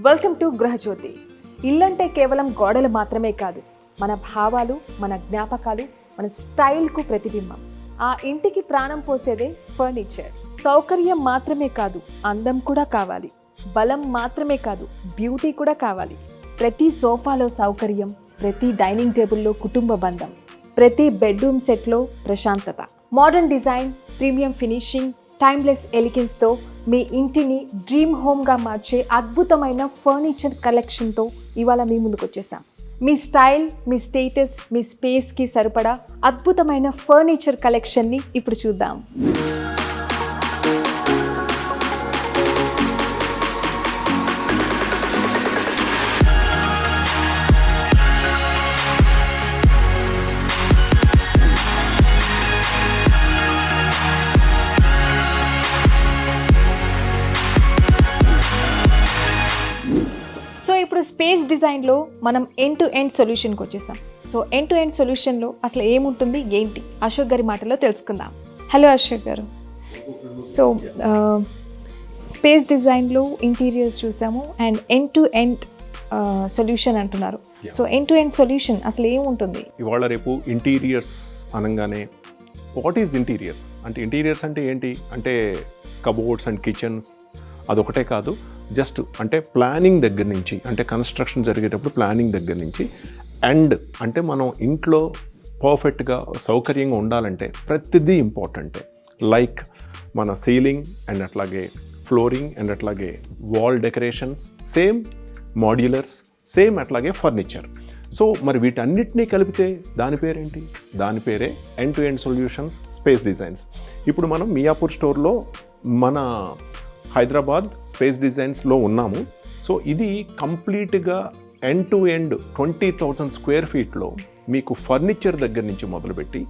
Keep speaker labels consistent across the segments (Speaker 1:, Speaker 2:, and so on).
Speaker 1: Welcome to Gruhajyothi. ఇల్లంటే కేవలం గోడలు మాత్రమే కాదు, మన భావాలు, మన జ్ఞాపకాలు, మన స్టైల్కు ప్రతిబింబం. ఆ ఇంటికి ప్రాణం పోసేదే ఫర్నిచర్. సౌకర్యం మాత్రమే కాదు, అందం కూడా కావాలి. బలం మాత్రమే కాదు, బ్యూటీ కూడా కావాలి. ప్రతి సోఫాలో సౌకర్యం, ప్రతి డైనింగ్ టేబుల్లో కుటుంబ బంధం, ప్రతి బెడ్రూమ్ సెట్లో ప్రశాంతత. Modern design, premium finishing, timeless ఎలిగెన్స్తో మీ ఇంటిని డ్రీమ్ హోమ్గా మార్చే అద్భుతమైన ఫర్నిచర్ కలెక్షన్తో ఇవాళ మీ ముందుకు వచ్చేసాం. మీ స్టైల్, మీ స్టేటస్, మీ స్పేస్కి సరిపడా అద్భుతమైన ఫర్నిచర్ కలెక్షన్ని ఇప్పుడు చూద్దాం. సో ఇప్పుడు స్పేస్ డిజైన్లో మనం ఎండ్ టు ఎండ్ సొల్యూషన్కి వచ్చేసాం. సో ఎండ్ టు ఎండ్ సొల్యూషన్లో అసలు ఏముంటుంది, ఏంటి, అశోక్ గారి మాటలో తెలుసుకుందాం. Hello Ashok garu. So space డిజైన్లో ఇంటీరియర్స్ చూసాము and end to end solution అంటున్నారు. So end to end solution అసలు ఏముంటుంది?
Speaker 2: ఇవాళ రేపు ఇంటీరియర్స్ అనగానే వాట్ ఈజ్ ఇంటీరియర్స్ అంటే, ఇంటీరియర్స్ అంటే ఏంటి అంటే కబోర్డ్స్ అండ్ కిచెన్స్ అదొకటే కాదు, జస్ట్ అంటే ప్లానింగ్ దగ్గర నుంచి, అంటే కన్స్ట్రక్షన్ జరిగేటప్పుడు ప్లానింగ్ దగ్గర నుంచి అండ్ అంటే మనం ఇంట్లో పర్ఫెక్ట్గా సౌకర్యంగా ఉండాలంటే ప్రతిదీ ఇంపార్టెంటే. లైక్ మన సీలింగ్ అండ్ అట్లాగే ఫ్లోరింగ్ అండ్ అట్లాగే వాల్ డెకరేషన్స్, సేమ్ మాడ్యులర్స్, సేమ్ అట్లాగే ఫర్నిచర్. సో మరి వీటన్నిటినీ కలిపితే దాని పేరేంటి? దాని పేరే end to end solutions space designs. ఇప్పుడు మనం మియాపూర్ స్టోర్లో మన హైదరాబాద్ స్పేస్ డిజైన్స్లో ఉన్నాము. సో ఇది కంప్లీట్గా ఎండ్ టు ఎండ్ 20,000 స్క్వేర్ ఫీట్లో మీకు ఫర్నిచర్ దగ్గర నుంచి మొదలుపెట్టి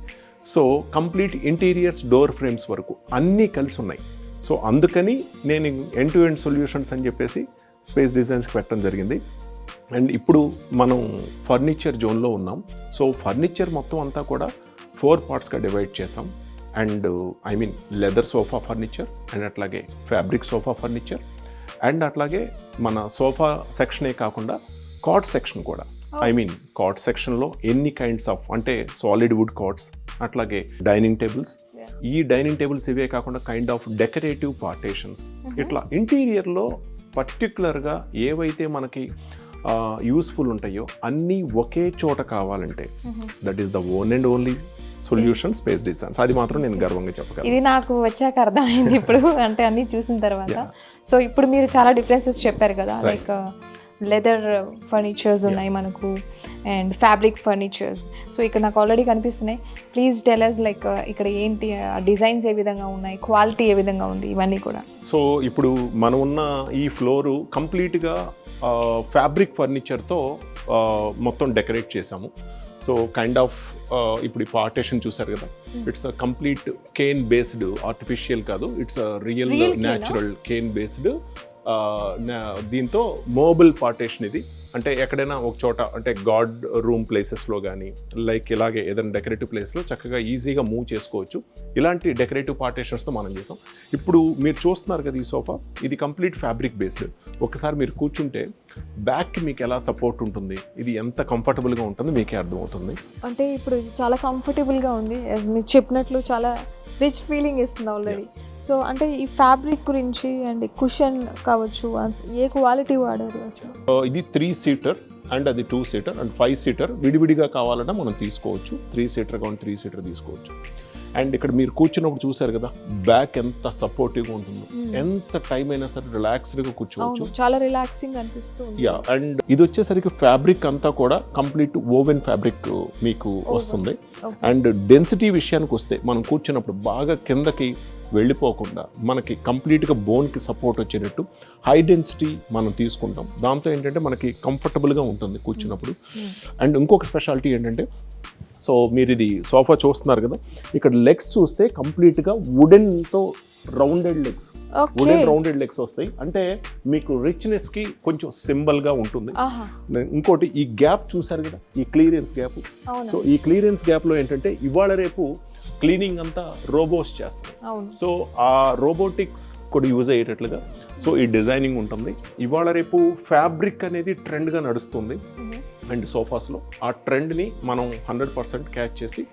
Speaker 2: so complete interiors, door frames వరకు అన్నీ కలిసి ఉన్నాయి. సో అందుకని నేను ఎండ్ టు ఎండ్ సొల్యూషన్స్ అని చెప్పేసి స్పేస్ డిజైన్స్కి పెట్టడం జరిగింది. అండ్ ఇప్పుడు మనం ఫర్నిచర్ జోన్లో ఉన్నాం. సో ఫర్నిచర్ మొత్తం అంతా కూడా 4 పార్ట్స్గా డివైడ్ చేసాం. And I mean leather sofa furniture and అట్లాగే ఫ్యాబ్రిక్ సోఫా ఫర్నిచర్ అండ్ అట్లాగే మన సోఫా సెక్షనే కాకుండా కాట్ సెక్షన్ కూడా. ఐ మీన్ కాట్ సెక్షన్లో ఎన్ని కైండ్స్ ఆఫ్ అంటే సాలిడ్ వుడ్ కాట్స్, అట్లాగే డైనింగ్ టేబుల్స్, ఈ డైనింగ్ టేబుల్స్ ఇవే కాకుండా కైండ్ ఆఫ్ డెకరేటివ్ పార్టీషన్స్, ఇట్లా ఇంటీరియర్లో పర్టిక్యులర్గా ఏవైతే మనకి యూస్ఫుల్ ఉంటాయో అన్నీ ఒకే చోట కావాలంటే that is the own and only solution space designs. అది మాత్రం నేను గర్వంగా చెప్పగలను.
Speaker 1: ఇది నాకు వచ్చాక అర్థమైంది ఇప్పుడు, అంటే అన్నీ చూసిన తర్వాత. సో ఇప్పుడు మీరు చాలా డిఫరెన్సెస్ చెప్పారు కదా, లైక్ లెదర్ ఫర్నిచర్స్ ఉన్నాయి మనకు అండ్ ఫ్యాబ్రిక్ ఫర్నిచర్స్. సో ఇక్కడ నాకు ఆల్రెడీ కనిపిస్తున్నాయి. ప్లీజ్ టెల్ us లైక్ ఇక్కడ ఏంటి, డిజైన్స్ ఏ విధంగా ఉన్నాయి, క్వాలిటీ ఏ విధంగా ఉంది, ఇవన్నీ కూడా.
Speaker 2: సో ఇప్పుడు మనం ఉన్న ఈ ఫ్లోరు కంప్లీట్గా ఫ్యాబ్రిక్ ఫర్నిచర్తో మొత్తం డెకరేట్ చేసాము. సో కైండ్ ఆఫ్ ఇప్పుడు ఈ పార్టేషన్ చూసారు కదా, it's a complete cane based, artificial కాదు, it's a real natural cane based. దీంతో మోబుల్ పార్టేషన్ ఇది. అంటే ఎక్కడైనా ఒక చోట అంటే గాడ్ రూమ్ ప్లేసెస్లో కానీ లైక్ ఇలాగే ఏదైనా డెకరేటివ్ ప్లేస్లో చక్కగా ఈజీగా మూవ్ చేసుకోవచ్చు. ఇలాంటి డెకరేటివ్ పార్టేషన్స్తో మనం చేసాం. ఇప్పుడు మీరు చూస్తున్నారు కదా ఈ సోఫా, ఇది కంప్లీట్ ఫ్యాబ్రిక్ బేస్డ్. ఒకసారి మీరు కూర్చుంటే బ్యాక్కి మీకు ఎలా సపోర్ట్ ఉంటుంది, ఇది ఎంత కంఫర్టబుల్గా ఉంటుందో మీకే అర్థమవుతుంది.
Speaker 1: అంటే ఇప్పుడు ఇది చాలా కంఫర్టబుల్గా ఉంది, మీరు చెప్పినట్లు చాలా రిచ్ ఫీలింగ్ ఇస్తుంది ఆల్రెడీ. సో అంటే ఈ ఫ్యాబ్రిక్ గురించి అండ్ కుషన్ కావచ్చు, ఏ క్వాలిటీ వాడారు అసలు?
Speaker 2: ఇది 3 సీటర్ అండ్ అది 2 సీటర్ అండ్ 5 సీటర్ విడివిడిగా కావాలన్నా మనం తీసుకోవచ్చు. 3 సీటర్ కావాలి, 3 సీటర్ తీసుకోవచ్చు. అండ్ ఇక్కడ మీరు కూర్చున్నప్పుడు చూసారు కదా బ్యాక్ ఎంత సపోర్టివ్గా ఉంటుందో, ఎంత టైం అయినా సరే రిలాక్స్డ్గా కూర్చోవచ్చు.
Speaker 1: చాలా రిలాక్సింగ్ అనిపిస్తుంది.
Speaker 2: యా, అండ్ ఇది వచ్చేసరికి ఫ్యాబ్రిక్ అంతా కూడా కంప్లీట్ ఓవెన్ ఫ్యాబ్రిక్ మీకు వస్తుంది. అండ్ డెన్సిటీ విషయానికి వస్తే మనం కూర్చున్నప్పుడు బాగా కిందకి వెళ్ళిపోకుండా మనకి కంప్లీట్గా బోన్కి సపోర్ట్ వచ్చేటట్టు హై డెన్సిటీ మనం తీసుకుంటాం. దాంతో ఏంటంటే మనకి కంఫర్టబుల్గా ఉంటుంది కూర్చున్నప్పుడు. అండ్ ఇంకొక స్పెషాలిటీ ఏంటంటే, సో మీరు ఇది సోఫా చూస్తున్నారు కదా, ఇక్కడ లెగ్స్ చూస్తే కంప్లీట్గా వుడెన్తో rounded legs, wooden rounded legs వస్తాయి. అంటే మీకు రిచ్నెస్ కి కొంచెం సింబల్ గా ఉంటుంది. ఇంకోటి ఈ గ్యాప్ చూసారు కదా, ఈ క్లియరెన్స్ గ్యాప్. సో ఈ క్లియరెన్స్ గ్యాప్ లో ఏంటంటే ఇవాళ రేపు క్లీనింగ్ అంతా రోబోట్స్ చేస్తాయి. సో ఆ రోబోటిక్స్ కూడా యూజ్ అయ్యేటట్లుగా సో ఈ డిజైనింగ్ ఉంటుంది. ఇవాళ రేపు ఫ్యాబ్రిక్ అనేది ట్రెండ్గా నడుస్తుంది అండ్ సోఫాస్లో ఆ ట్రెండ్ని మనం 100% క్యాచ్ చేసి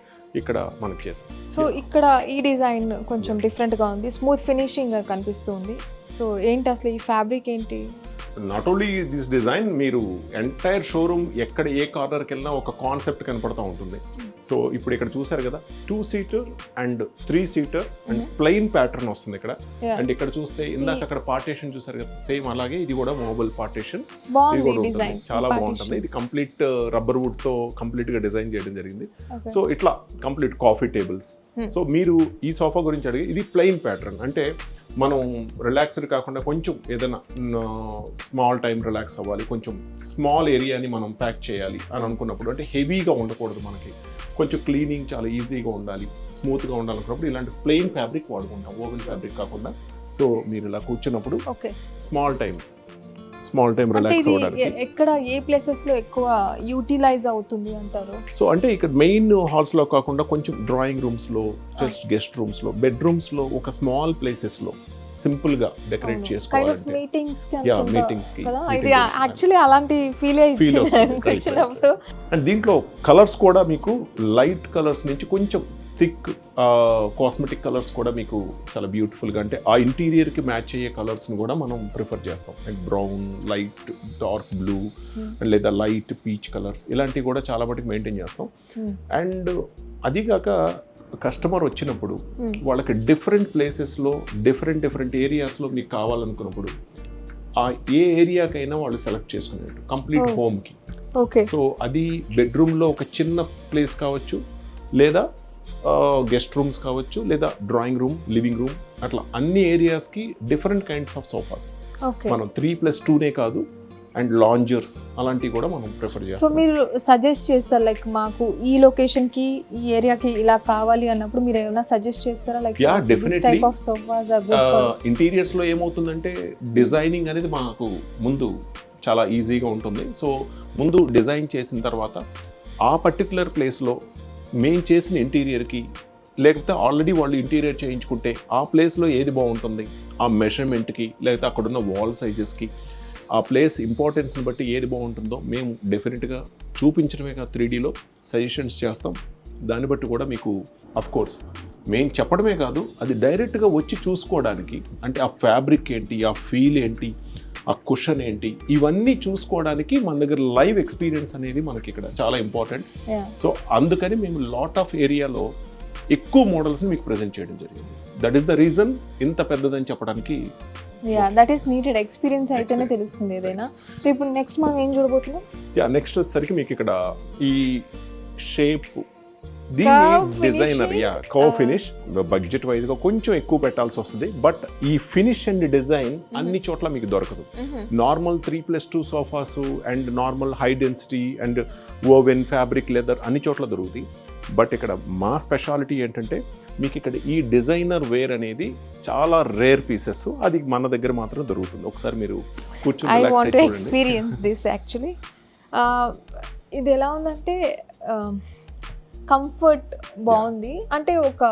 Speaker 2: ఇక్కడ మనకు చేసాం.
Speaker 1: సో ఇక్కడ ఈ డిజైన్ కొంచెం డిఫరెంట్గా ఉంది, స్మూత్ ఫినిషింగ్ కనిపిస్తుంది. సో ఏంటి అసలు ఈ ఫ్యాబ్రిక్ ఏంటి?
Speaker 2: నాట్ ఓన్లీ దిస్ డిజైన్, మీరు ఎంటైర్ షోరూమ్ ఎక్కడ ఏ కార్నర్కి వెళ్ళినా ఒక కాన్సెప్ట్ కనపడుతూ ఉంటుంది. సో ఇప్పుడు ఇక్కడ చూసారు కదా 2 seater and 3 seater and plain pattern వస్తుంది ఇక్కడ. అండ్ ఇక్కడ చూస్తే ఇందాక అక్కడ పార్టీషన్ చూసారు కదా, సేమ్ అలాగే ఇది కూడా మోబైల్ పార్టీషన్. ఇది కూడా ఉంటుంది, చాలా బాగుంటుంది. ఇది కంప్లీట్ రబ్బర్ వుడ్ తో కంప్లీట్ గా డిజైన్ చేయడం జరిగింది. సో ఇట్లా కంప్లీట్ కాఫీ టేబుల్స్. సో మీరు ఈ సోఫా గురించి అడిగి, ఇది ప్లెయిన్ ప్యాటర్న్. అంటే మనం రిలాక్స్డ్ కాకుండా కొంచెం ఏదైనా స్మాల్ టైం రిలాక్స్ అవ్వాలి, కొంచెం స్మాల్ ఏరియాని మనం ప్యాక్ చేయాలి అని అనుకున్నప్పుడు, అంటే హెవీగా ఉండకూడదు, మనకి కొంచెం క్లీనింగ్ చాలా ఈజీగా ఉండాలి, స్మూత్గా ఉండాలనుకున్నప్పుడు ఇలాంటి ప్లెయిన్ ఫ్యాబ్రిక్ వాడుకుంటాం, ఓవెన్ ఫ్యాబ్రిక్ కాకుండా. సో మీరు ఇలా కూర్చున్నప్పుడు స్మాల్ టైం రిలాక్స్ అవ్వడానికి
Speaker 1: ఎక్కడ ఏ ప్లేసెస్ లో ఎక్కువ యూటిలైజ్ అవుతుంది అంటారు?
Speaker 2: సో అంటే ఇక్కడ మెయిన్ హాల్స్ లో కాకుండా కొంచెం డ్రాయింగ్ రూమ్స్ లో, జస్ట్ గెస్ట్ రూమ్స్ లో, బెడ్రూమ్స్ లో, ఒక స్మాల్ ప్లేసెస్ లో సింపుల్ గా డెకరేట్ చేసుకోవాలంటే
Speaker 1: మీటింగ్స్
Speaker 2: కి
Speaker 1: ఇది యాక్చువల్లీ అలాంటి ఫీల్ వచ్చినప్పుడు.
Speaker 2: అండ్ దీంట్లో కలర్స్ కూడా మీకు లైట్ కలర్స్ నుంచి కొంచెం థిక్ కాస్మెటిక్ కలర్స్ కూడా మీకు చాలా బ్యూటిఫుల్గా, అంటే ఆ ఇంటీరియర్కి మ్యాచ్ అయ్యే కలర్స్ని కూడా మనం ప్రిఫర్ చేస్తాం. Like brown, light dark blue లేదా లైట్ పీచ్ కలర్స్, ఇలాంటివి కూడా చాలా మటుకు మెయింటైన్ చేస్తాం. అండ్ అదిగాక కస్టమర్ వచ్చినప్పుడు వాళ్ళకి డిఫరెంట్ ప్లేసెస్లో డిఫరెంట్ ఏరియాస్లో మీకు కావాలనుకున్నప్పుడు ఆ ఏ ఏరియాకైనా వాళ్ళు సెలెక్ట్ చేసుకునేట్టు కంప్లీట్ హోమ్కి. సో అది బెడ్రూమ్లో ఒక చిన్న ప్లేస్ కావచ్చు, లేదా గెస్ట్ రూమ్స్ కావచ్చు, లేదా డ్రాయింగ్ రూమ్, లివింగ్ రూమ్, అట్లా అన్ని ఏరియాస్కి డిఫరెంట్ కైండ్స్ ఆఫ్ సోఫాస్ మనం 3+2 కాదు, అండ్ లాంజర్స్ అలాంటివి కూడా మనం ప్రిఫర్ చేస్తాం.
Speaker 1: సో మీరు సజెస్ట్ చేస్తారు లైక్ మాకు ఈ లొకేషన్ కి ఈ ఏరియాకి ఇలా కావాలి అన్నప్పుడు మీరు ఏమైనా సజెస్ట్ చేస్తారా? Like
Speaker 2: definitely
Speaker 1: type of sofas
Speaker 2: interiors లో ఏమవుతుందంటే డిజైనింగ్ అనేది మాకు ముందు చాలా ఈజీగా ఉంటుంది. సో ముందు డిజైన్ చేసిన తర్వాత ఆ పర్టికులర్ ప్లేస్లో మేము చేసిన ఇంటీరియర్కి, లేకపోతే ఆల్రెడీ వాళ్ళు ఇంటీరియర్ చేయించుకుంటే ఆ ప్లేస్లో ఏది బాగుంటుంది, ఆ మెజర్మెంట్కి, లేకపోతే అక్కడున్న వాల్ సైజెస్కి, ఆ ప్లేస్ ఇంపార్టెన్స్ని బట్టి ఏది బాగుంటుందో మేము డెఫినెట్గా చూపించడమే కాదు 3Dలో సజెషన్స్ చేస్తాం. దాన్ని బట్టి కూడా మీకు అఫ్కోర్స్ మేము చెప్పడమే కాదు, అది డైరెక్ట్గా వచ్చి చూసుకోవడానికి, అంటే ఆ ఫ్యాబ్రిక్ ఏంటి, ఆ ఫీల్ ఏంటి, ఆ కుషన్ ఏంటి, ఇవన్నీ చూసుకోవడానికి మన దగ్గర లైవ్ ఎక్స్పీరియన్స్ అనేది మనకి ఇక్కడ చాలా ఇంపార్టెంట్. సో అందుకని మేము లాట్ ఆఫ్ ఏరియాలో ఎక్కువ మోడల్స్ని మీకు ప్రజెంట్ చేయడం జరిగింది. దట్ ఈస్ ద రీజన్ ఇంత పెద్దదని చెప్పడానికి.
Speaker 1: దట్ ఈస్ నీడెడ్, ఎక్స్పీరియన్స్ అయితేనే తెలుస్తుంది ఏదైనా. సో ఇప్పుడు నెక్స్ట్ మనం ఏం చూడబోతున్నాం?
Speaker 2: నెక్స్ట్ వచ్చేసరికి మీకు ఇక్కడ ఈ షేప్, దీని designer curve finish budget wise గా కొంచెం ఎక్కువ పెట్టాల్సి వస్తుంది. బట్ ఈ ఫినిష్ అండ్ డిజైన్ అన్ని చోట్ల మీకు దొరకదు. Normal 3+2 sofas and normal high density and woven fabric leather అన్ని చోట్ల దొరుకుతాయి. బట్ ఇక్కడ మా స్పెషాలిటీ ఏంటంటే మీకు ఇక్కడ ఈ డిజైనర్ వేర్ అనేది చాలా రేర్ పీసెస్, అది మన దగ్గర మాత్రం దొరుకుతుంది. ఒకసారి మీరు కూర్చొని
Speaker 1: ఎక్స్పీరియన్స్ దిస్. యాక్చువల్లీ ఇది ఎలా ఉందంటే కంఫర్ట్ బాగుంది, అంటే ఒక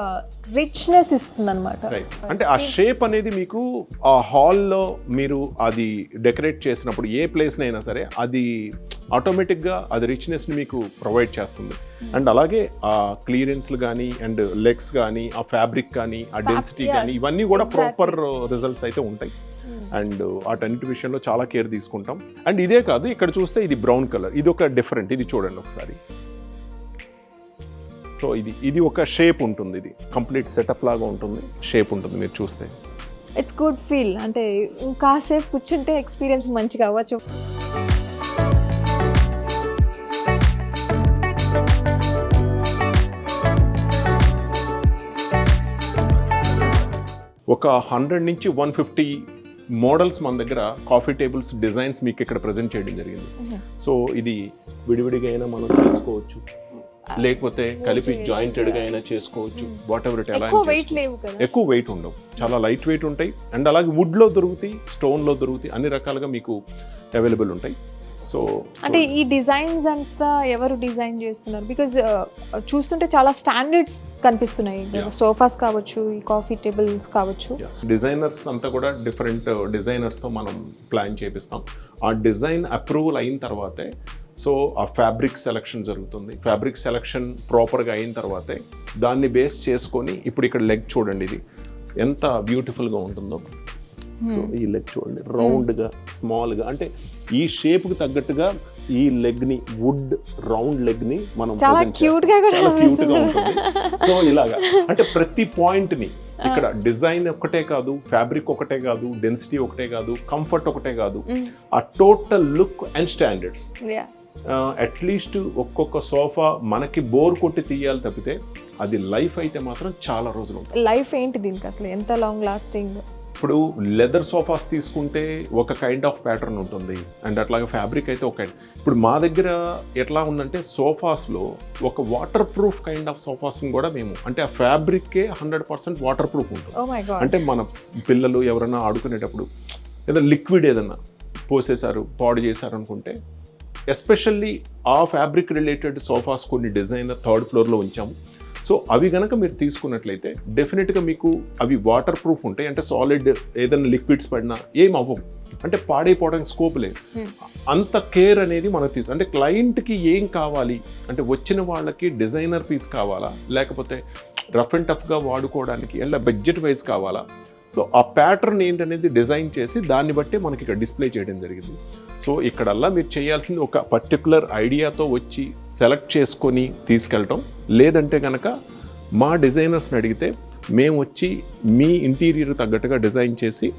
Speaker 1: రిచ్నెస్ ఇస్తుంది అనమాట.
Speaker 2: అంటే ఆ షేప్ అనేది మీకు ఆ హాల్లో మీరు అది డెకరేట్ చేసినప్పుడు ఏ ప్లేస్నైనా సరే అది ఆటోమేటిక్గా అది రిచ్నెస్ని మీకు ప్రొవైడ్ చేస్తుంది. అండ్ అలాగే ఆ క్లియరెన్స్లు కానీ అండ్ లెగ్స్ కానీ ఆ ఫ్యాబ్రిక్ కానీ ఆ డెన్సిటీ కానీ ఇవన్నీ కూడా ప్రాపర్ రిజల్ట్స్ అయితే ఉంటాయి. అండ్ వాటన్నిటి విషయంలో చాలా కేర్ తీసుకుంటాం. అండ్ ఇదే కాదు, ఇక్కడ చూస్తే ఇది బ్రౌన్ కలర్, ఇది ఒక డిఫరెంట్, ఇది చూడండి ఒకసారి. సో ఇది ఒక షేప్ ఉంటుంది, ఇది కంప్లీట్ సెటప్ లాగా ఉంటుంది, షేప్ ఉంటుంది మీరు చూస్తే.
Speaker 1: ఇట్స్ గుడ్ ఫీల్, అంటే కాసేపు కూర్చుంటే ఎక్స్పీరియన్స్ మంచిగా అవ్వచ్చు.
Speaker 2: ఒక 100 నుంచి 150 మోడల్స్ మన దగ్గర కాఫీ టేబుల్స్ డిజైన్స్ మీకు ఇక్కడ ప్రజెంట్ చేయడం జరిగింది. సో ఇది విడివిడిగా అయినా మనం చేసుకోవచ్చు, లేకపోతే కలిపి జాయింటెడ్గా అయినా చేసుకోవచ్చు, వాట్ ఎవర్ ఇట్ ఎలా
Speaker 1: ఎక్కువ వెయిట్ లేవు కదా.
Speaker 2: ఎక్కువ వెయిట్ ఉండవు, చాలా లైట్ వెయిట్ ఉంటాయి. అండ్ అలాగే వుడ్లో దొరుకుతాయి, స్టోన్లో దొరుకుతాయి, అన్ని రకాలుగా మీకు అవైలబుల్ ఉంటాయి. సో
Speaker 1: అంటే ఈ డిజైన్స్ అంతా ఎవరు డిజైన్ చేస్తున్నారు? బికాజ్ చూస్తుంటే చాలా స్టాండర్డ్స్ కనిపిస్తున్నాయి, సోఫాస్ కావచ్చు, ఈ కాఫీ టేబుల్స్ కావచ్చు.
Speaker 2: డిజైనర్స్ అంతా కూడా డిఫరెంట్ డిజైనర్స్తో మనం ప్లాన్ చేపిస్తాం. ఆ డిజైన్ అప్రూవల్ అయిన తర్వాతే సో ఆ ఫ్యాబ్రిక్ సెలెక్షన్ జరుగుతుంది. ఫ్యాబ్రిక్ సెలెక్షన్ ప్రాపర్గా అయిన తర్వాతే దాన్ని బేస్ చేసుకొని ఇప్పుడు ఇక్కడ లెగ్ చూడండి, ఇది ఎంత బ్యూటిఫుల్గా ఉంటుందో. సో ఈ లెగ్ చూడండి, రౌండ్గా స్మాల్గా, అంటే ఈ షేప్కి తగ్గట్టుగా ఈ లెగ్ని, వుడ్ రౌండ్ లెగ్ని మనం
Speaker 1: చాలా క్యూట్గా
Speaker 2: ఉంటుంది. సో ఇలాగా అంటే ప్రతి పాయింట్ని ఇక్కడ డిజైన్ ఒకటే కాదు, ఫ్యాబ్రిక్ ఒకటే కాదు, డెన్సిటీ ఒకటే కాదు, కంఫర్ట్ ఒకటే కాదు, ఆ total look and standards. At least ఒక్కొక్క సోఫా మనకి బోర్ కొట్టి తీయాలి తప్పితే అది లైఫ్ అయితే మాత్రం చాలా రోజులు ఉంటుంది.
Speaker 1: లైఫ్ ఏంటి దీనికి అసలు, ఎంత లాంగ్ లాస్టింగ్?
Speaker 2: ఇప్పుడు లెదర్ సోఫాస్ తీసుకుంటే ఒక కైండ్ ఆఫ్ ప్యాటర్న్ ఉంటుంది, అండ్ అట్లాగే ఫ్యాబ్రిక్ అయితే ఒక కైండ్. ఇప్పుడు మా దగ్గర ఎట్లా ఉందంటే సోఫాస్లో ఒక వాటర్ ప్రూఫ్ కైండ్ ఆఫ్ సోఫాస్ని కూడా మేము, అంటే ఆ ఫ్యాబ్రిక్కే 100% వాటర్ ప్రూఫ్ ఉంటుంది.
Speaker 1: Oh my God.
Speaker 2: అంటే మన పిల్లలు ఎవరైనా ఆడుకునేటప్పుడు ఏదో లిక్విడ్ ఏదన్నా పోసేశారు, పాడు చేశారు అనుకుంటే, ఎస్పెషల్లీ ఆ ఫ్యాబ్రిక్ రిలేటెడ్ సోఫాస్ కొన్ని డిజైనర్ 3rd ఫ్లోర్లో ఉంచాము. సో అవి కనుక మీరు తీసుకున్నట్లయితే డెఫినెట్గా మీకు అవి వాటర్ ప్రూఫ్ ఉంటాయి. అంటే సాలిడ్ ఏదైనా లిక్విడ్స్ పడినా ఏం అవ్వవు, అంటే పాడైపోవడానికి స్కోప్ లేదు. అంత కేర్ అనేది మనకు అంటే క్లయింట్కి ఏం కావాలి, అంటే వచ్చిన వాళ్ళకి డిజైనర్ పీస్ కావాలా, లేకపోతే రఫ్ అండ్ టఫ్గా వాడుకోవడానికి ఎలా బడ్జెట్ వైజ్ కావాలా. సో ఆ ప్యాటర్న్ ఏంటనేది డిజైన్ చేసి దాన్ని బట్టి మనకి ఇక్కడ డిస్ప్లే చేయడం జరిగింది. సో ఇక్కడల్లా మీరు చేయాల్సింది ఒక పర్టికులర్ ఐడియాతో వచ్చి సెలెక్ట్ చేసుకొని తీసుకెళ్ళటం, లేదంటే కనుక మా డిజైనర్స్ని అడిగితే మేము వచ్చి మీ ఇంటీరియర్ తగ్గట్టుగా డిజైన్ చేసి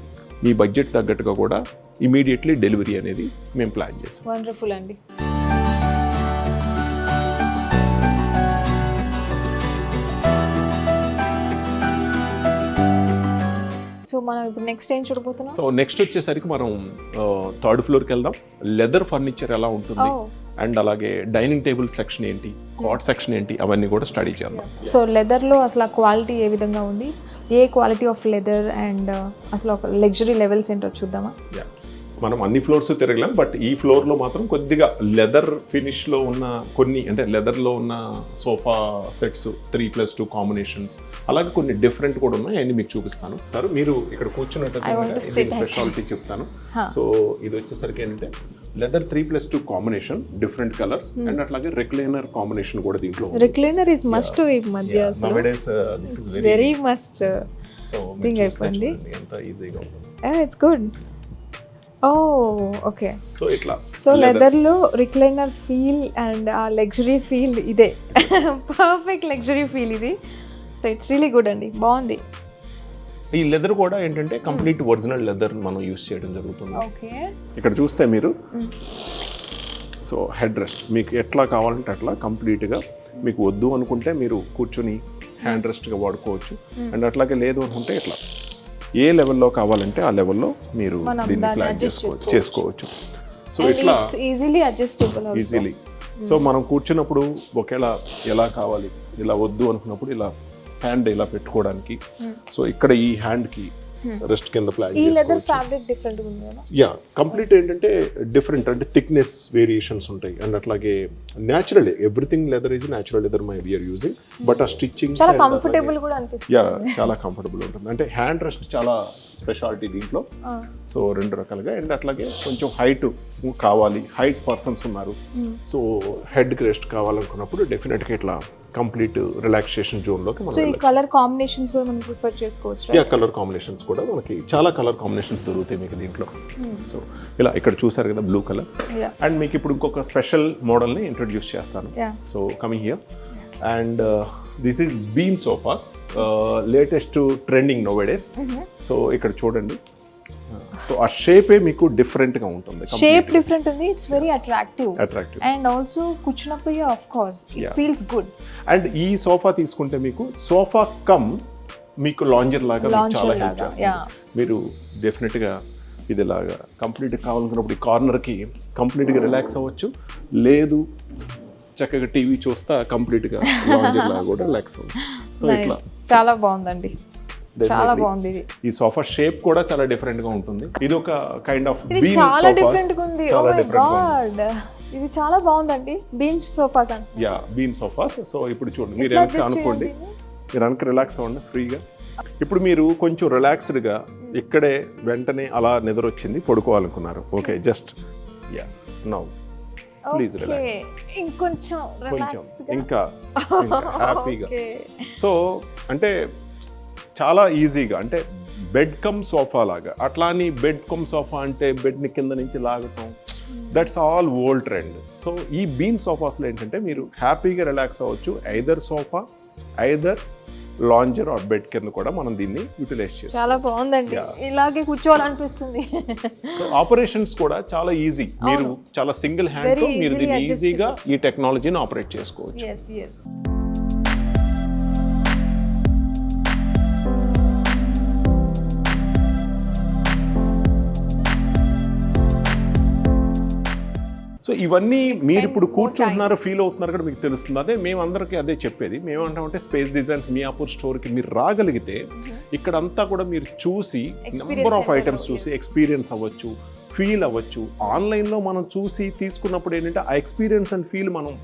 Speaker 2: మీ బడ్జెట్ తగ్గట్టుగా కూడా ఇమీడియట్లీ డెలివరీ అనేది మేము ప్లాన్ చేసాం.
Speaker 1: వండర్ఫుల్ అండి. సో మనం ఇప్పుడు నెక్స్ట్ ఏం చూడబోతున్నాం?
Speaker 2: సో నెక్స్ట్ వచ్చేసరికి మనం 3rd ఫ్లోర్కి వెళ్దాం. లెదర్ ఫర్నిచర్ ఎలా ఉంటుంది, అండ్ అలాగే డైనింగ్ టేబుల్ సెక్షన్ ఏంటి, కాట్ సెక్షన్ ఏంటి, అవన్నీ కూడా స్టడీ చేద్దాం.
Speaker 1: సో లెదర్లో అసలు ఆ క్వాలిటీ ఏ విధంగా ఉంది, ఏ క్వాలిటీ ఆఫ్ లెదర్, అండ్ అసలు ఒక లగ్జరీ లెవెల్స్ ఏంటో చూద్దామా?
Speaker 2: మనం అన్ని ఫ్లోర్స్ తిరగలేం, బట్ ఈ ఫ్లోర్లో మాత్రం కొద్దిగా లెదర్ ఫినిష్లో ఉన్న కొన్ని, అంటే లెదర్లో ఉన్న సోఫా సెట్స్ 3+2 కాంబినేషన్స్, అలాగే కొన్ని డిఫరెంట్ కూడా ఉన్నాయి, అన్ని మీకు చూపిస్తాను. సార్ మీరు ఇక్కడ కూర్చున్నట్టు స్పెషాలిటీ చెప్తాను. సో ఇది వచ్చేసరికి ఏంటంటే leather 3+2 combination, different colours, and అట్లాగే రిక్లైనర్ కాంబినేషన్ కూడా దీంట్లో.
Speaker 1: రిక్లైనర్ ఇస్ మస్ట్ ఈ మధ్య, వెరీ మస్ట్ థింగ్ అయిపోయింది.
Speaker 2: ఎంత ఈజీగా ఉంటుంది.
Speaker 1: It's good. ఓకే.
Speaker 2: సో ఇట్లా
Speaker 1: సో లెదర్లో రిక్లైనర్ ఫీల్ అండ్ ఆ లగ్జరీ ఫీల్ ఇదే, పర్ఫెక్ట్ లగ్జరీ ఫీల్ ఇది. సో ఇట్స్ రియలీ గుడ్ అండి, బాగుంది.
Speaker 2: ఈ లెదర్ కూడా ఏంటంటే కంప్లీట్ ఒరిజినల్ లెదర్ మనం యూస్ చేయడం జరుగుతుంది.
Speaker 1: ఓకే.
Speaker 2: ఇక్కడ చూస్తే మీరు సో హెడ్ రెస్ట్ మీకు ఎట్లా కావాలంటే అట్లా కంప్లీట్గా, మీకు వద్దు అనుకుంటే మీరు కూర్చొని హ్యాండ్ రెస్ట్గా వాడుకోవచ్చు, అండ్ అట్లాగే లేదు అనుకుంటే ఇట్లా ఏ లెవెల్లో కావాలంటే ఆ లెవెల్లో మీరు దీన్ని ప్లాన్ చేసుకోవచ్చు. సో ఇట్లా
Speaker 1: ఈజీలీ అడ్జస్టబుల్,
Speaker 2: ఈజీలీ. సో మనం కూర్చున్నప్పుడు ఒకేలా ఎలా కావాలి, ఇలా వద్దు అనుకున్నప్పుడు ఇలా హ్యాండ్ ఇలా పెట్టుకోవడానికి, సో ఇక్కడ ఈ హ్యాండ్కి రెస్ట్ కింద ప్లాన్ చేసుకోవచ్చు. యా కంప్లీట్ ఏంటంటే డిఫరెంట్, అంటే థిక్నెస్ వేరియేషన్స్ ఉంటాయి, అండ్ అట్లాగే natural, everything leather is natural leather my we are using, but ఆ స్టిచ్చింగ్
Speaker 1: కంఫర్టబుల్ కూడా అనిపిస్తుంది.
Speaker 2: యా చాలా కంఫర్టబుల్ ఉంటుంది, అంటే హ్యాండ్ రెస్ట్ చాలా స్పెషాలిటీ దీంట్లో. సో 2 రకాలుగా, అండ్ అట్లాగే కొంచెం హైట్ కావాలి, హైట్ పర్సన్స్ ఉన్నారు, సో హెడ్కి రెస్ట్ కావాలనుకున్నప్పుడు డెఫినెట్గా ఇట్లా కంప్లీట్ రిలాక్సేషన్ జోన్లోకి మనం.
Speaker 1: సో ఈ కలర్ కాంబినేషన్స్ కూడా మనం ప్రిఫర్ చేసుకోవచ్చు.
Speaker 2: యా కలర్ కాంబినేషన్స్ కూడా మనకి చాలా కలర్ కాంబినేషన్స్ దొరుకుతాయి మీకు దీంట్లో. సో ఇలా ఇక్కడ చూసారు కదా బ్లూ కలర్, అండ్ మీకు ఇప్పుడు ఇంకొక స్పెషల్ మోడల్ని ఇంట్రొడ్యూస్ చేస్తాను. So coming here, and this is beam sofas, latest trending nowadays. So ఇక్కడ చూడండి, సో ఆ షేపే మీకు డిఫరెంట్గా ఉంటుంది,
Speaker 1: షేప్ డిఫరెంట్ ఉంది, it's very attractive, and also కూర్చున్నప్పుడు of course it feels good.
Speaker 2: And ఈ సోఫా తీసుకుంటే మీకు సోఫా కమ్ మీకు లాంజర్ లాగా చాలా హెల్ప్ చేస్తుంది. మీరు డెఫినెట్గా ఇది ఇలాగా కంప్లీట్గా కావాలనుకున్నప్పుడు ఈ కార్నర్కి కంప్లీట్గా రిలాక్స్ అవ్వచ్చు, లేదు చక్కగా టీవీ చూస్తా కంప్లీట్గా లాంజర్ లాగా కూడా రిలాక్స్ అవ్వచ్చు. సో ఇట్లా
Speaker 1: చాలా బాగుందండి, చాలా బాగుంది. ఇది
Speaker 2: ఈ సోఫా షేప్ కూడా చాలా డిఫరెంట్ గా ఉంటుంది. ఇది ఒక కైండ్ ఆఫ్
Speaker 1: ఇది చాలా డిఫరెంట్ గా ఉంది. ఓ మై గాడ్, ఇది చాలా బాగుందండి. బీన్ సోఫాస్ అంట.
Speaker 2: Yeah, bean sofas. సో ఇప్పుడు చూడండి, మీరు ఏమైనా అనుకోండి, మీరు వెనక రిలాక్స్ అవ్వండి ఫ్రీగా. ఇప్పుడు మీరు కొంచెం రిలాక్స్డ్గా ఇక్కడే వెంటనే అలా నిద్ర వచ్చింది, పడుకోవాలనుకున్నారు. Okay, just yeah now please relax.
Speaker 1: ఇంకొంచెం
Speaker 2: ఇంకా హ్యాపీగా. సో అంటే చాలా ఈజీగా, అంటే బెడ్ కమ్ సోఫా లాగా. అట్లా అని బెడ్ కమ్ సోఫా అంటే బెడ్ని కింద నుంచి లాగటం, that's all old trend. So ఈ బీన్ సోఫాస్లో ఏంటంటే మీరు హ్యాపీగా రిలాక్స్ అవ్వచ్చు. Either sofa, either lounger or bed కింద కూడా మనం దీన్ని యూటిలైజ్ చేస్తాం.
Speaker 1: చాలా బాగుందండి, ఇలాగే కూర్చోవాలనిపిస్తుంది.
Speaker 2: సో ఆపరేషన్స్ కూడా చాలా ఈజీ. మీరు చాలా సింగిల్ హ్యాండ్తో మీరు దీన్ని ఈజీగా ఈ టెక్నాలజీని ఆపరేట్ చేసుకోవచ్చు. సో ఇవన్నీ మీరు ఇప్పుడు కూర్చుంటున్నారు, ఫీల్ అవుతున్నారు కూడా మీకు తెలుస్తుంది. అదే మేమందరికీ అదే చెప్పేది. మేమంటామంటే స్పేస్ డిజైన్స్ మియాపూర్ స్టోర్కి మీరు రాగలిగితే ఇక్కడంతా కూడా మీరు చూసి నెంబర్ ఆఫ్ ఐటమ్స్ చూసి ఎక్స్పీరియన్స్ అవ్వచ్చు, ఫీల్ అవ్వచ్చు. ఆన్లైన్లో మనం చూసి తీసుకున్నప్పుడు ఏంటంటే ఆ ఎక్స్పీరియన్స్ అండ్ ఫీల్ మనం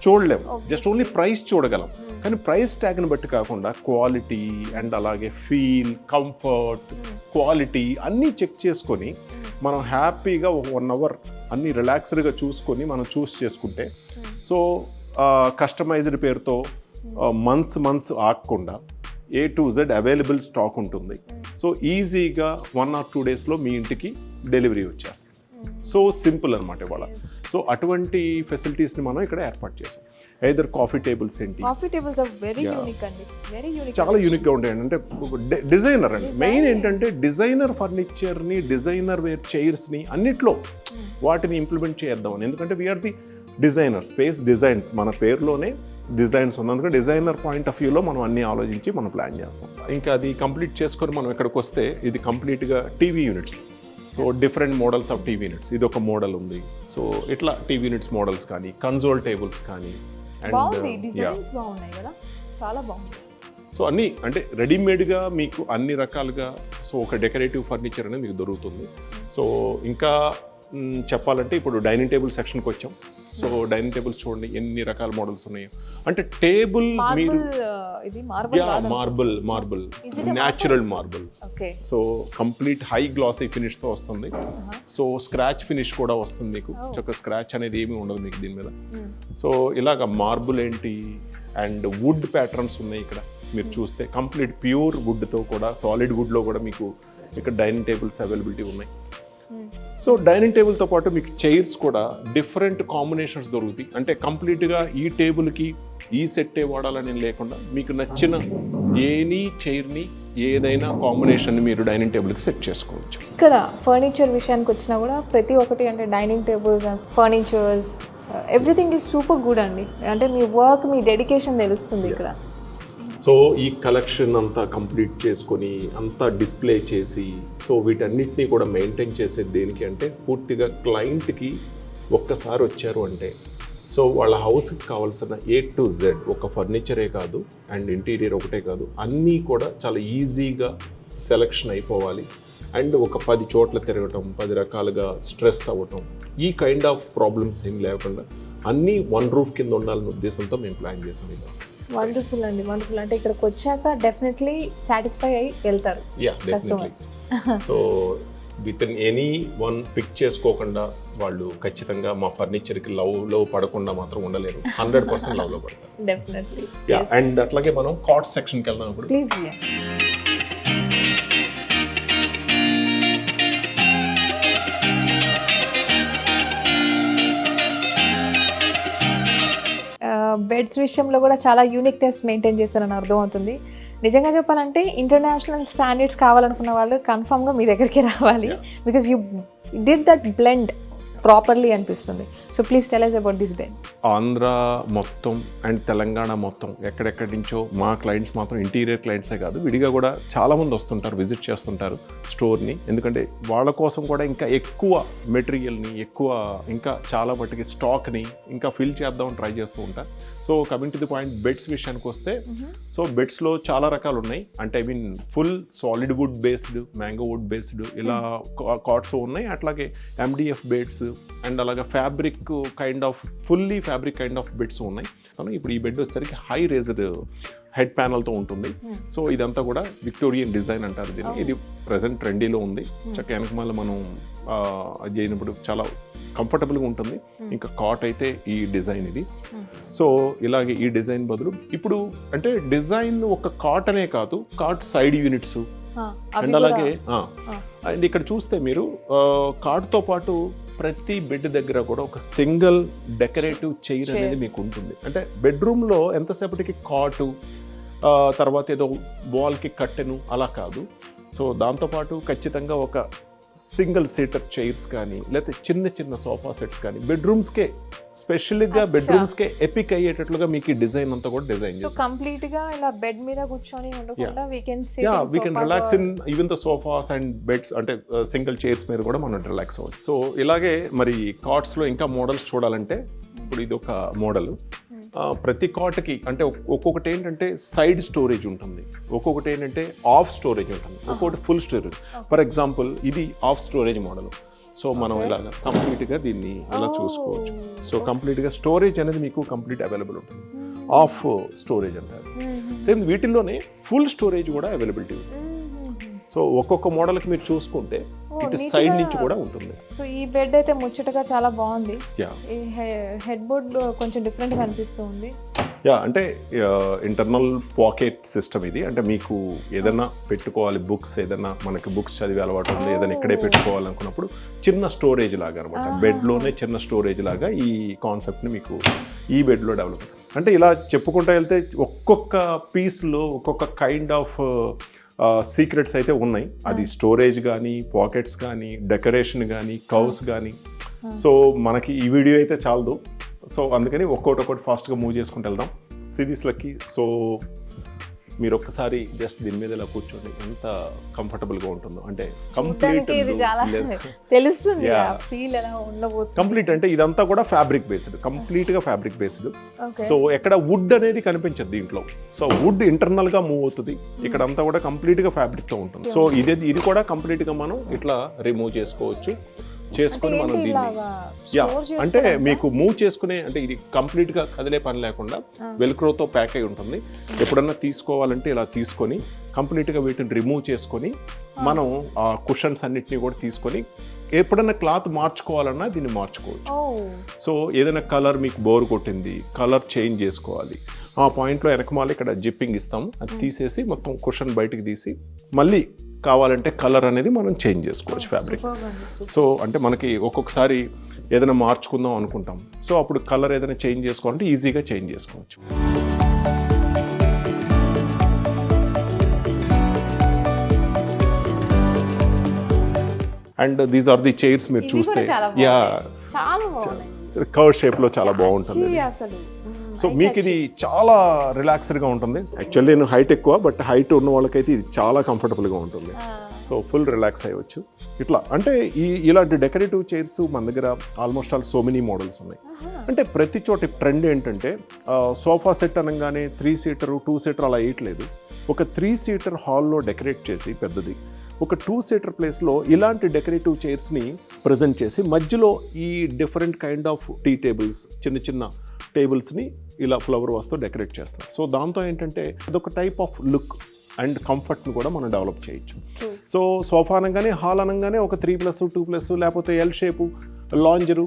Speaker 2: చూడలేము, జస్ట్ ఓన్లీ ప్రైస్ చూడగలం. కానీ ప్రైస్ ట్యాగ్ని బట్టి కాకుండా క్వాలిటీ అండ్ అలాగే ఫీల్, కంఫర్ట్, క్వాలిటీ అన్నీ చెక్ చేసుకొని మనం హ్యాపీగా 1 hour అన్నీ రిలాక్స్డ్గా చూసుకొని మనం చూస్ చేసుకుంటే, సో కస్టమైజ్డ్ పేరుతో మంత్స్ ఆగకుండా A to Z available stock ఉంటుంది. సో ఈజీగా 1 or 2 daysలో మీ ఇంటికి డెలివరీ వచ్చేస్తుంది. సో సింపుల్ అనమాట ఇవాళ. సో అటువంటి ఫెసిలిటీస్ని మనం ఇక్కడ ఏర్పాటు చేసాం. ఐదర్ కాఫీ టేబుల్స్ ఏంటి, చాలా యూనిక్గా ఉంటాయండి. అంటే డిజైనర్ అండి మెయిన్ ఏంటంటే డిజైనర్ ఫర్నిచర్ని, డిజైనర్ వేర్ చైర్స్ని అన్నిట్లో వాటిని ఇంప్లిమెంట్ చేద్దామని. ఎందుకంటే we are the designer, space designs, మన పేరులోనే డిజైన్స్ ఉన్నందుకు డిజైనర్ పాయింట్ ఆఫ్ వ్యూలో మనం అన్ని ఆలోచించి మనం ప్లాన్ చేస్తాం. ఇంకా అది కంప్లీట్ చేసుకొని మనం ఇక్కడికి వస్తే ఇది కంప్లీట్గా TV units. So different models of TV units, ఇది ఒక మోడల్ ఉంది. సో ఇట్లా టీవీ యూనిట్స్ మోడల్స్ కానీ, కన్సోల్ టేబుల్స్ కానీ,
Speaker 1: చాలా బాగుంది.
Speaker 2: సో అన్నీ అంటే రెడీమేడ్గా మీకు అన్ని రకాలుగా. సో ఒక డెకరేటివ్ ఫర్నిచర్ అనేది మీకు దొరుకుతుంది. సో ఇంకా చెప్పాలంటే ఇప్పుడు డైనింగ్ టేబుల్ సెక్షన్కి వచ్చాం. సో డైనింగ్ టేబుల్స్ చూడండి ఎన్ని రకాల మోడల్స్ ఉన్నాయో. అంటే టేబుల్ మీరు marble natural marble. So complete high glossy ఫినిష్తో వస్తుంది. సో స్క్రాచ్ ఫినిష్ కూడా వస్తుంది మీకు. ఒక స్క్రాచ్ అనేది ఏమీ ఉండదు మీకు దీని మీద. సో ఇలాగ మార్బుల్ ఏంటి అండ్ వుడ్ ప్యాటర్న్స్ ఉన్నాయి ఇక్కడ మీరు చూస్తే. కంప్లీట్ ప్యూర్ వుడ్తో కూడా, సాలిడ్ వుడ్లో కూడా మీకు ఇక్కడ డైనింగ్ టేబుల్స్ అవైలబిలిటీ ఉన్నాయి. సో డైనింగ్ టేబుల్తో పాటు మీకు చైర్స్ కూడా డిఫరెంట్ కాంబినేషన్స్ దొరుకుతాయి. అంటే కంప్లీట్గా ఈ టేబుల్కి ఈ సెట్టే వాడాలని లేకుండా మీకు నచ్చిన ఎనీ చైర్ని ఏదైనా కాంబినేషన్ మీరు డైనింగ్ టేబుల్కి సెట్ చేసుకోవచ్చు.
Speaker 1: ఇక్కడ ఫర్నిచర్ విషయానికి వచ్చినా కూడా ప్రతి ఒక్కటి అంటే dining tables, furnitures, everything is super good అండి. అంటే మీ వర్క్, మీ డెడికేషన్ తెలుస్తుంది ఇక్కడ.
Speaker 2: సో ఈ కలెక్షన్ అంతా కంప్లీట్ చేసుకొని అంతా డిస్ప్లే చేసి, సో వీటన్నిటినీ కూడా మెయింటైన్ చేసేది దేనికి అంటే పూర్తిగా క్లయింట్కి ఒక్కసారి వచ్చారు అంటే సో వాళ్ళ హౌస్కి కావాల్సిన A to Z, ఒక ఫర్నిచరే కాదు అండ్ ఇంటీరియర్ ఒకటే కాదు, అన్నీ కూడా చాలా ఈజీగా సెలెక్షన్ అయిపోవాలి. అండ్ ఒక 10 చోట్ల తిరగటం, 10 రకాలుగా స్ట్రెస్ అవ్వటం, ఈ కైండ్ ఆఫ్ ప్రాబ్లమ్స్ ఏం లేకుండా అన్నీ 1 roof కింద ఉండాలనే ఉద్దేశంతో మేము ప్లాన్ చేసాం. ఇది
Speaker 1: వండర్ఫుల్ అండి, వండర్ఫుల్. అంటే ఇక్కడికి వచ్చాక డెఫినెట్లీ సాటిస్ఫై అయ్యి వెళ్తారు.
Speaker 2: Definitely. So within any one pick చేసుకోకుండా వాళ్ళు ఖచ్చితంగా మా ఫర్నిచర్కి లవ్ పడకుండా మాత్రం ఉండలేరు. 100% లవ్లో పడతారు.
Speaker 1: డెఫినెట్లీ.
Speaker 2: అండ్ అట్లాగే మనం కాట్ సెక్షన్కి వెళ్దాం ఇప్పుడు.
Speaker 1: ప్లీజ్. బెడ్స్ విషయంలో కూడా చాలా యూనిక్నెస్ మెయింటైన్ చేస్తారని అర్థమవుతుంది. నిజంగా చెప్పాలంటే ఇంటర్నేషనల్ స్టాండర్డ్స్ కావాలనుకున్న వాళ్ళు కన్ఫామ్గా మీ దగ్గరికి రావాలి. Because you did that blend properly అనిపిస్తుంది. So please tell us about this bed.
Speaker 2: Andhra మొత్తం అండ్ తెలంగాణ మొత్తం ఎక్కడెక్కడి నుంచో మా క్లయింట్స్ మాత్రం ఇంటీరియర్ క్లయింట్సే కాదు, విడిగా కూడా చాలామంది వస్తుంటారు, విజిట్ చేస్తుంటారు స్టోర్ని. ఎందుకంటే వాళ్ళ కోసం కూడా ఇంకా ఎక్కువ మెటీరియల్ని, ఎక్కువ ఇంకా చాలా మట్టుకి స్టాక్ని ఇంకా ఫిల్ చేద్దామని ట్రై చేస్తూ ఉంటారు. So coming to the point, beds విషయానికి వస్తే సో బెడ్స్లో చాలా రకాలు ఉన్నాయి. అంటే I mean full solid would based, mango would based ఇలా కాట్స్ ఉన్నాయి. అట్లాగే MDF బెడ్స్ అండ్ అలాగే fabric kind of fully fabric kind of beds ఉన్నాయి. ఇప్పుడు ఈ బెడ్ వచ్చేసరికి హై రేజ్డ్ హెడ్ ప్యానల్తో ఉంటుంది. సో ఇదంతా కూడా విక్టోరియన్ డిజైన్ అంటారు దీన్ని. ఇది ప్రజెంట్ ట్రెండీలో ఉంది. చక్కగా వెనక మళ్ళీ మనం అది అయినప్పుడు చాలా కంఫర్టబుల్గా ఉంటుంది. ఇంకా కాట్ అయితే ఈ డిజైన్ ఇది. సో ఇలాగే ఈ డిజైన్ బదులు ఇప్పుడు అంటే డిజైన్ ఒక కాట్ అనే కాదు, కాట్ సైడ్ యూనిట్స్ అండ్ అలాగే అండ్ ఇక్కడ చూస్తే మీరు కాట్తో పాటు ప్రతి బెడ్ దగ్గర కూడా ఒక సింగిల్ డెకరేటివ్ చైర్ అనేది మీకు ఉంటుంది. అంటే బెడ్రూమ్లో ఎంతసేపటికి కాటు తర్వాత ఏదో వాల్కి కట్టెను అలా కాదు. సో దాంతోపాటు ఖచ్చితంగా ఒక సింగిల్ సీటర్ చైర్స్ కానీ లేకపోతే చిన్న చిన్న సోఫా సెట్స్ కానీ బెడ్రూమ్స్కే స్పెషల్గా బెడ్రూమ్స్కే ఎపిక్ అయ్యేటట్లుగా మీకు ఈ డిజైన్ అంతా కూడా డిజైన్ చేస్తాం.
Speaker 1: కంప్లీట్ గా ఇలా బెడ్ మీద కూర్చొని ఉండకుండా we can
Speaker 2: relax in even the sofas and beds అంటే సింగిల్ చైర్స్ మీద కూడా మనం రిలాక్స్ అవ్వచ్చు. సో ఇలాగే మరి కాట్స్ లో ఇంకా మోడల్స్ చూడాలంటే ఇప్పుడు ఇది ఒక మోడల్. ప్రతి కాట్కి అంటే ఒక్కొక్కటి ఏంటంటే సైడ్ స్టోరేజ్ ఉంటుంది, ఒక్కొక్కటి ఏంటంటే ఆఫ్ స్టోరేజ్ ఉంటుంది, ఒక్కొక్కటి ఫుల్ స్టోరేజ్. ఫర్ ఎగ్జాంపుల్ ఇది ఆఫ్ స్టోరేజ్ మోడల్. సో మనం ఇలాగ కంప్లీట్గా దీన్ని ఇలా చూసుకోవచ్చు. సో కంప్లీట్గా స్టోరేజ్ అనేది మీకు కంప్లీట్ అవైలబుల్ ఉంటుంది. ఆఫ్ స్టోరేజ్ అంటారు. సేమ్ వీటిల్లోనే ఫుల్ స్టోరేజ్ కూడా అవైలబిలిటీ ఉంది. సో ఒక్కొక్క మోడల్కి మీరు చూసుకుంటే ఇటు సైడ్ నుంచి కూడా ఉంటుంది.
Speaker 1: సో ఈ బెడ్ అయితే ముచ్చటగా చాలా బాగుంది. ఈ హెడ్ బోర్డ్ కొంచెం డిఫరెంట్గా అనిపిస్తుంది.
Speaker 2: అంటే ఇంటర్నల్ పాకెట్ సిస్టమ్ ఇది. అంటే మీకు ఏదైనా పెట్టుకోవాలి, బుక్స్ ఏదైనా మనకి బుక్స్ చదివే అలవాటు ఉంది, ఏదైనా ఇక్కడే పెట్టుకోవాలనుకున్నప్పుడు చిన్న స్టోరేజ్ లాగా అనమాట. బెడ్లోనే చిన్న స్టోరేజ్ లాగా ఈ కాన్సెప్ట్ని మీకు ఈ బెడ్లో డెవలప్. అంటే ఇలా చెప్పుకుంటూ వెళ్తే ఒక్కొక్క పీస్లో ఒక్కొక్క కైండ్ ఆఫ్ సీక్రెట్స్ అయితే ఉన్నాయి. అది స్టోరేజ్ కానీ, పాకెట్స్ కానీ, డెకరేషన్ కానీ, కవ్స్ కానీ. సో మనకి ఈ వీడియో అయితే చాలదు. సో అందుకని ఒక్కొక్కటి ఫాస్ట్గా మూవ్ చేసుకుంటూ వెళ్దాం సిరీస్లకి. సో మీరు ఒక్కసారి జస్ట్ దీని మీద ఇలా కూర్చోండి, ఎంత కంఫర్టబుల్గా ఉంటుందో. అంటే కంప్లీట్ కంప్లీట్ అంటే ఇదంతా కూడా ఫ్యాబ్రిక్ బేస్డ్, కంప్లీట్గా ఫ్యాబ్రిక్ బేస్డ్. సో ఎక్కడ వుడ్ అనేది కనిపించదు దీంట్లో. సో వుడ్ ఇంటర్నల్గా మూవ్ అవుతుంది, ఇక్కడ అంతా కూడా కంప్లీట్గా ఫ్యాబ్రిక్తో ఉంటుంది. సో ఇది కూడా కంప్లీట్గా మనం ఇట్లా రిమూవ్ చేసుకోవచ్చు. చేసుకొని మనం దీన్ని అంటే మీకు మూవ్ చేసుకునే, అంటే ఇది కంప్లీట్గా కదిలే పని లేకుండా వెల్క్రోతో ప్యాక్ అయి ఉంటుంది. ఎప్పుడన్నా తీసుకోవాలంటే ఇలా తీసుకొని కంప్లీట్గా వీటిని రిమూవ్ చేసుకొని మనం ఆ కుషన్స్ అన్నిటిని కూడా తీసుకొని ఎప్పుడన్నా క్లాత్ మార్చుకోవాలన్నా దీన్ని మార్చుకోవచ్చు. సో ఏదైనా కలర్ మీకు బోర్ కొట్టింది, కలర్ చేంజ్ చేసుకోవాలి, ఆ పాయింట్లో వెనకమాల ఇక్కడ జిప్పింగ్ ఇస్తాము, అది తీసేసి మొత్తం కుషన్ బయటికి తీసి మళ్ళీ కావాలంటే కలర్ అనేది మనం చేంజ్ చేసుకోవచ్చు ఫ్యాబ్రిక్. సో అంటే మనకి ఒక్కొక్కసారి ఏదైనా మార్చుకుందాం అనుకుంటాం, సో అప్పుడు కలర్ ఏదైనా చేంజ్ చేసుకోవాలంటే ఈజీగా చేంజ్ చేసుకోవచ్చు. And these are the chairs మీరు చూస్తే కర్వ్ షేప్లో చాలా బాగుంటుంది. సో మీకు ఇది చాలా రిలాక్స్డ్గా ఉంటుంది. యాక్చువల్లీ నేను హైట్ ఎక్కువ, బట్ హైట్ ఉన్న వాళ్ళకైతే ఇది చాలా కంఫర్టబుల్గా ఉంటుంది. సో ఫుల్ రిలాక్స్ అయ్యవచ్చు ఇట్లా. అంటే ఇలాంటి డెకరేటివ్ చైర్స్ మన దగ్గర almost all so many models ఉన్నాయి. అంటే ప్రతి చోట ట్రెండ్ ఏంటంటే సోఫా సెట్ అనగానే 3 సీటర్ 2 సీటర్ అలా వేయట్లేదు. ఒక 3 సీటర్ హాల్లో డెకరేట్ చేసి పెద్దది, ఒక 2 సీటర్ ప్లేస్లో ఇలాంటి డెకరేటివ్ చైర్స్ని ప్రజెంట్ చేసి మధ్యలో ఈ different kind of tea tables, చిన్న చిన్న టేబుల్స్ని ఇలా ఫ్లవర్ వాస్తో డెకరేట్ చేస్తాం. సో దాంతో ఏంటంటే అదొక టైప్ ఆఫ్ లుక్ అండ్ కంఫర్ట్ని కూడా మనం డెవలప్ చేయొచ్చు. సో సోఫా అనగానే, హాల్ అనగానే ఒక 3+, 2+, లేకపోతే ఎల్ షేపు, లాంజరు,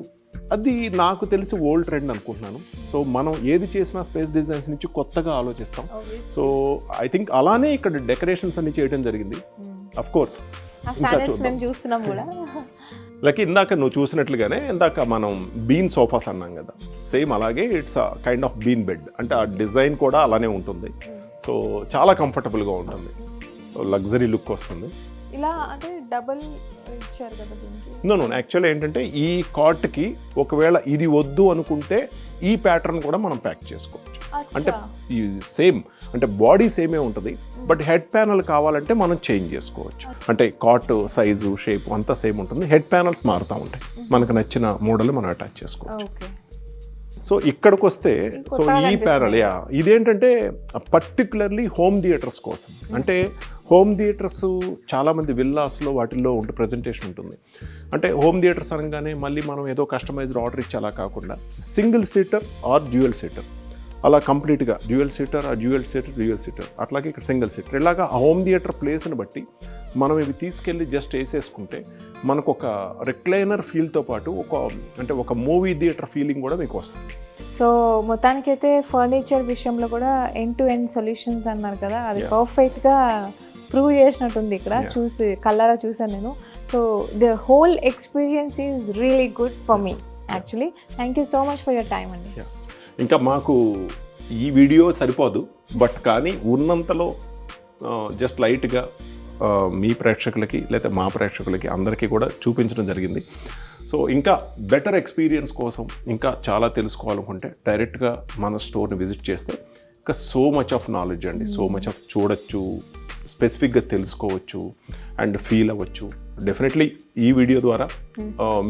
Speaker 2: అది నాకు తెలిసి ఓల్డ్ ట్రెండ్ అనుకుంటున్నాను. సో మనం ఏది చేసినా స్పేస్ డిజైన్స్ నుంచి కొత్తగా ఆలోచిస్తాం. సో ఐ థింక్ అలానే ఇక్కడ డెకరేషన్స్ అన్ని చేయడం జరిగింది. అఫ్ కోర్స్ ఇంకా చూస్తున్నాం కూడా. లైక్ ఇందాక నువ్వు చూసినట్లుగానే ఇందాక మనం బీన్ సోఫాస్ అన్నాం కదా, సేమ్ అలాగే it's a kind of bean bed. అంటే ఆ డిజైన్ కూడా అలానే ఉంటుంది. సో చాలా కంఫర్టబుల్గా ఉంటుంది, లగ్జరీ లుక్ వస్తుంది.
Speaker 1: ఇలా అంటే డబుల్ ఇచ్చారు కదా దీనికి.
Speaker 2: నో యాక్చువల్లీ ఏంటంటే ఈ కాట్కి ఒకవేళ ఇది వద్దు అనుకుంటే ఈ ప్యాటర్న్ కూడా మనం ప్యాక్ చేసుకోవచ్చు. అంటే ఈ సేమ్ అంటే బాడీ సేమే ఉంటుంది, బట్ హెడ్ ప్యానల్ కావాలంటే మనం చేంజ్ చేసుకోవచ్చు. అంటే కాట్ సైజు షేప్ అంతా సేమ్ ఉంటుంది, హెడ్ ప్యానల్స్ మారుతూ ఉంటాయి, మనకు నచ్చిన మోడల్ మనం అటాచ్ చేసుకోవచ్చు.
Speaker 1: ఓకే.
Speaker 2: సో ఇక్కడికి వస్తే సో ఈ ప్యానల్ ఇదేంటంటే పర్టికులర్లీ హోమ్ థియేటర్స్ కోసం. అంటే హోమ్ థియేటర్స్ చాలామంది విల్లాస్లో వాటిల్లో ఉంటే ప్రజెంటేషన్ ఉంటుంది. అంటే హోమ్ థియేటర్స్ అనగానే మళ్ళీ మనం ఏదో కస్టమైజ్డ్ ఆర్డర్ ఇచ్చి అలా కాకుండా single seater or dual seater అలా కంప్లీట్గా డ్యూయల్ సీటర్ అట్లాగే ఇక్కడ సింగిల్ సీటర్ ఇలాగా హోమ్ థియేటర్ ప్లేస్ని బట్టి మనం ఇవి తీసుకెళ్ళి జస్ట్ వేసేసుకుంటే మనకు ఒక రిక్లైనర్ ఫీల్తో పాటు ఒక మూవీ థియేటర్ ఫీలింగ్ కూడా మీకు వస్తుంది.
Speaker 1: సో మొత్తానికైతే ఫర్నిచర్ విషయంలో కూడా ఎండ్ టు ఎండ్ సొల్యూషన్స్ అన్నారు కదా, అది పర్ఫెక్ట్గా ప్రూవ్ చేసినట్టుంది ఇక్కడ. కలరా చూసాను నేను. So the whole experience is really good for me actually. Thank you so much for your time అండి.
Speaker 2: ఇంకా మాకు ఈ వీడియో సరిపోదు, బట్ కానీ ఉన్నంతలో జస్ట్ లైట్గా మీ ప్రేక్షకులకి లేదా మా ప్రేక్షకులకి అందరికీ కూడా చూపించడం జరిగింది. సో ఇంకా బెటర్ ఎక్స్పీరియన్స్ కోసం ఇంకా చాలా తెలుసుకోవాలనుకుంటే డైరెక్ట్గా మన స్టోర్ని విజిట్ చేస్తే ఇంకా సో మచ్ ఆఫ్ నాలెడ్జ్ అండి, సో మచ్ ఆఫ్ చూడొచ్చు, స్పెసిఫిక్గా తెలుసుకోవచ్చు అండ్ ఫీల్ అవ్వచ్చు. డెఫినెట్లీ ఈ వీడియో ద్వారా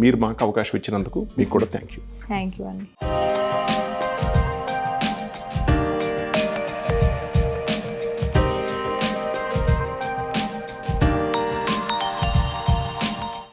Speaker 2: మీరు మాకు అవకాశం ఇచ్చినందుకు మీకు కూడా థ్యాంక్ యూ
Speaker 1: అండి.